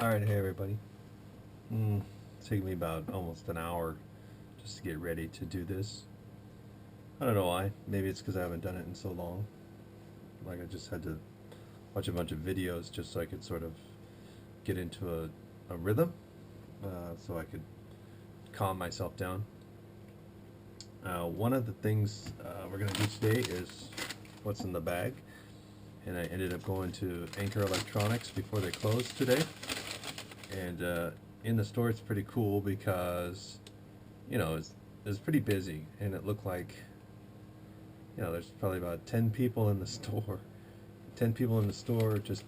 Alright, hey everybody. It's taking me about almost an hour just to get ready to do this. I don't know why. Maybe it's because I haven't done it in so long. Like I just had to watch a bunch of videos just so I could sort of get into a rhythm, so I could calm myself down. One of the things we're going to do today is what's in the bag. And I ended up going to Anchor Electronics before they closed today. And in the store, it's pretty cool because, it's pretty busy. And it looked like, there's probably about 10 people in the store. 10 people in the store just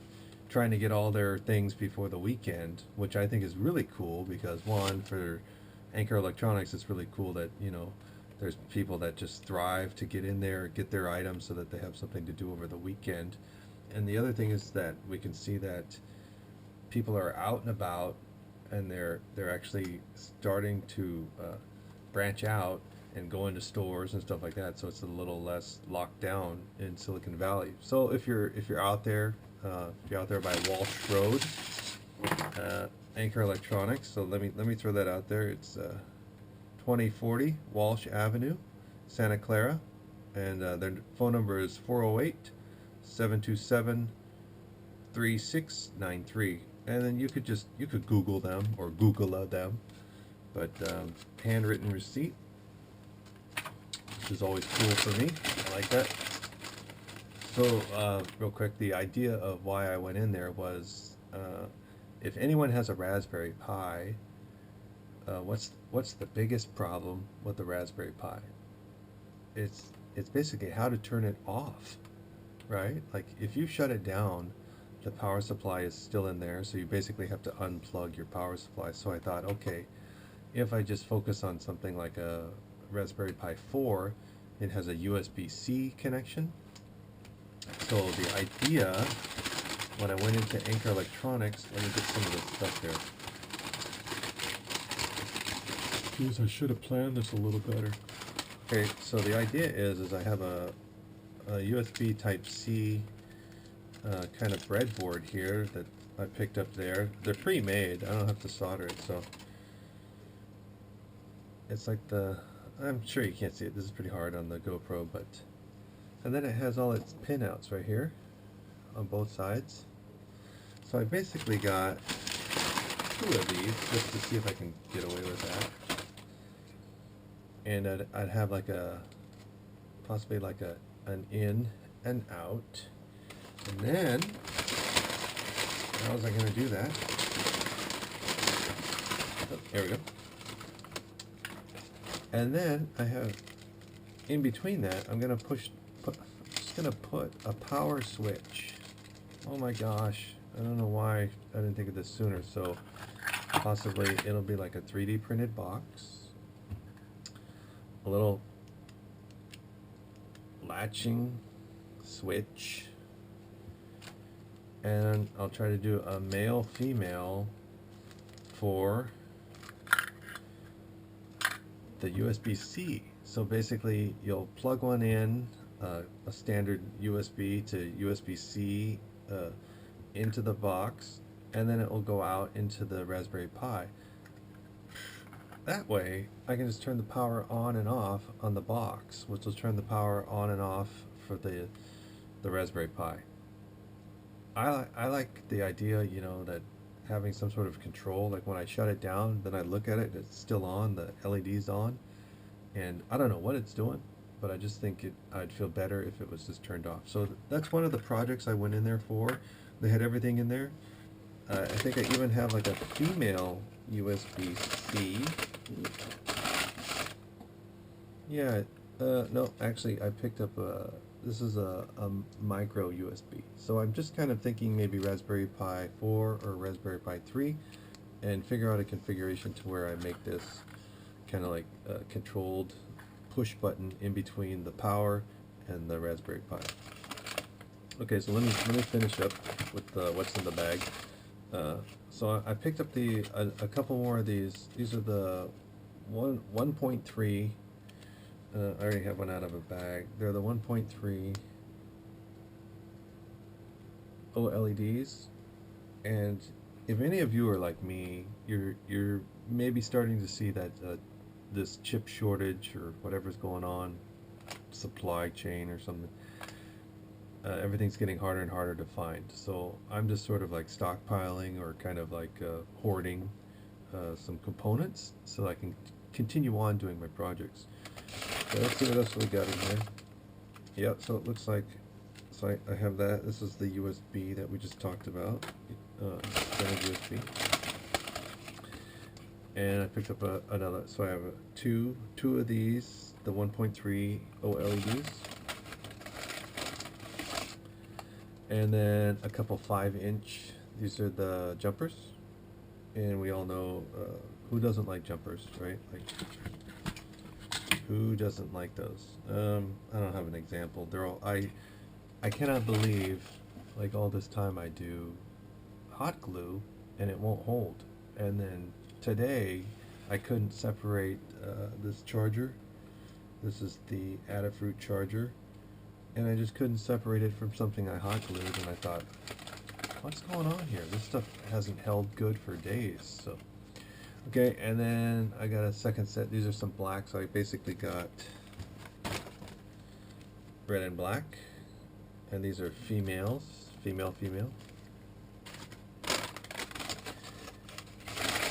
trying to get all their things before the weekend, which I think is really cool because, one, for Anchor Electronics, it's really cool that, there's people that just thrive to get in there, get their items so that they have something to do over the weekend. And the other thing is that we can see that people are out and about, and they're actually starting to branch out and go into stores and stuff like that. So it's a little less locked down in Silicon Valley. So if you're out there, if you're out there by Walsh Road, Anchor Electronics. So let me throw that out there. It's 2040 Walsh Avenue, Santa Clara, and their phone number is 408 727 3693. And then you could Google them or Google them, but handwritten receipt, which is always cool for me. I like that. So real quick, the idea of why I went in there was, if anyone has a Raspberry Pi, what's the biggest problem with the Raspberry Pi? It's basically how to turn it off, right? Like if you shut it down, the power supply is still in there, so you basically have to unplug your power supply. So I thought, okay, if I just focus on something like a Raspberry Pi 4, it has a USB-C connection. So the idea, when I went into Anchor Electronics, let me get some of this stuff here. Geez, I should have planned this a little better. Okay, so the idea is I have a USB Type C kind of breadboard here that I picked up there. They're pre-made. I don't have to solder it, so it's like I'm sure you can't see it. This is pretty hard on the GoPro, but and then it has all its pinouts right here on both sides. So I basically got two of these just to see if I can get away with that. And I'd have like possibly like an in and out. And then, how was I going to do that? Oh, there we go. And then I have, in between that, I'm going to just going to put a power switch. Oh my gosh, I don't know why I didn't think of this sooner. So possibly it'll be like a 3D printed box. A little latching switch. And I'll try to do a male female for the USB-C. So basically you'll plug one in, a standard USB to USB-C into the box, and then it will go out into the Raspberry Pi. That way I can just turn the power on and off on the box, which will turn the power on and off for the Raspberry Pi. I like the idea, that having some sort of control, like when I shut it down, then I look at it, it's still on, the LED's on, and I don't know what it's doing, but I just think I'd feel better if it was just turned off. So that's one of the projects I went in there for. They had everything in there. I think I even have like a female USB-C. Yeah, no, actually I picked up this is a micro USB. So I'm just kind of thinking maybe Raspberry Pi 4 or Raspberry Pi 3 and figure out a configuration to where I make this kind of like a controlled push button in between the power and the Raspberry Pi. Okay, so let me finish up with what's in the bag. So I picked up a couple more of these. These are the 1.3. I already have one out of a bag. They're the 1.3 OLEDs, and if any of you are like me, you're maybe starting to see that this chip shortage or whatever's going on, supply chain or something, everything's getting harder and harder to find. So I'm just sort of like stockpiling or kind of like hoarding some components so I can continue on doing my projects. So let's see what else we got in here. Yep, so it looks like, so I have that. This is the USB that we just talked about, standard USB. And I picked up another, so I have two of these, the 1.3 OLEDs. And then a couple 5-inch, these are the jumpers. And we all know, who doesn't like jumpers, right? Like, who doesn't like those? I don't have an example. They're all, I cannot believe, like, all this time I do hot glue and it won't hold. And then today I couldn't separate this charger. This is the Adafruit charger, and I just couldn't separate it from something I hot glued, and I thought, what's going on here? This stuff hasn't held good for days. So okay, and then I got a second set. These are some blacks. So I basically got red and black, and these are females, female.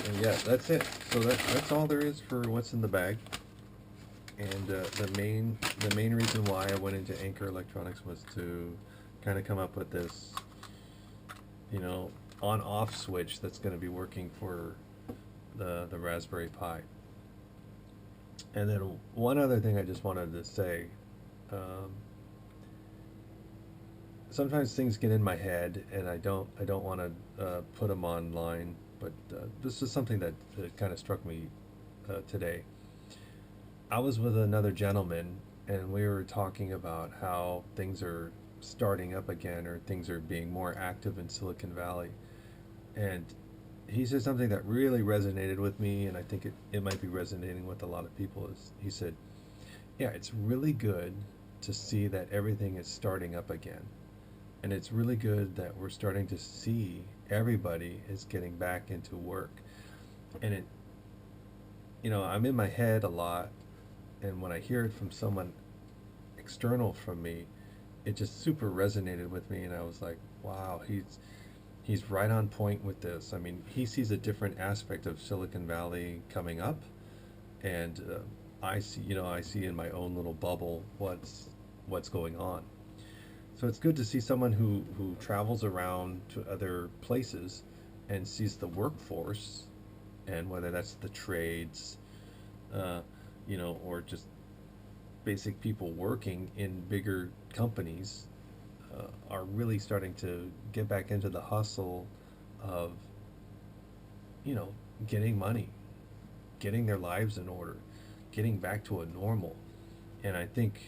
And yeah, that's it. So that's all there is for what's in the bag. And the main reason why I went into Anker Electronics was to kind of come up with this, you know, on-off switch that's going to be working for the Raspberry Pi. And then one other thing I just wanted to say, sometimes things get in my head and I don't want to put them online, but this is something that kind of struck me today. I was with another gentleman and we were talking about how things are starting up again, or things are being more active in Silicon Valley. And he said something that really resonated with me, and I think it might be resonating with a lot of people. Is he said, yeah, it's really good to see that everything is starting up again. And it's really good that we're starting to see everybody is getting back into work. And it, you know, I'm in my head a lot, and when I hear it from someone external from me, it just super resonated with me, and I was like, wow, he's right on point with this. I mean, he sees a different aspect of Silicon Valley coming up, and I see in my own little bubble what's going on. So it's good to see someone who travels around to other places and sees the workforce, and whether that's the trades, you know, or just basic people working in bigger companies, are really starting to get back into the hustle of, you know, getting money, getting their lives in order, getting back to a normal. And I think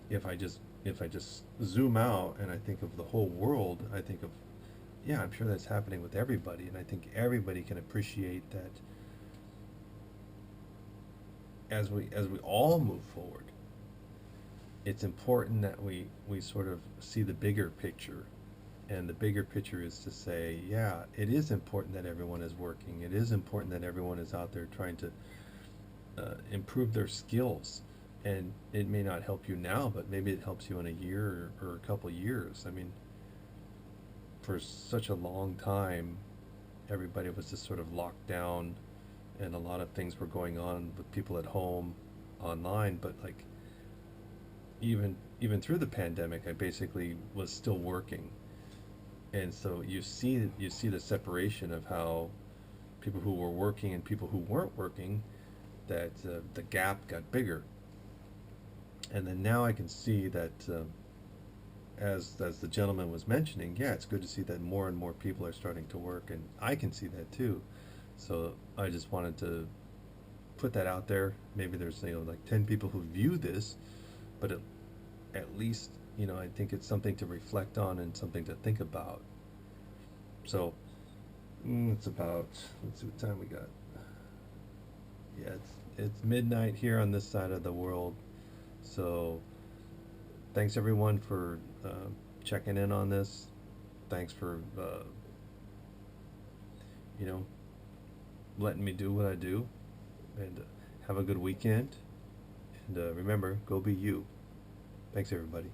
if I just zoom out and I think of the whole world, I think of, yeah, I'm sure that's happening with everybody, and I think everybody can appreciate that as we all move forward. It's important that we sort of see the bigger picture, and the bigger picture is to say, yeah, it is important that everyone is working. It is important that everyone is out there trying to improve their skills, and it may not help you now, but maybe it helps you in a year or a couple years. I mean, for such a long time, everybody was just sort of locked down, and a lot of things were going on with people at home, online, but like, even through the pandemic, I basically was still working. And so you see the separation of how people who were working and people who weren't working, that the gap got bigger. And then now I can see that, as the gentleman was mentioning, yeah, it's good to see that more and more people are starting to work, and I can see that too. So I just wanted to put that out there. Maybe there's, you know, like 10 people who view this, but at least, you know, I think it's something to reflect on and something to think about. So it's about, let's see what time we got. Yeah, it's midnight here on this side of the world. So thanks everyone for checking in on this. Thanks for you know, letting me do what I do. And have a good weekend. And remember, go be you. Thanks, everybody.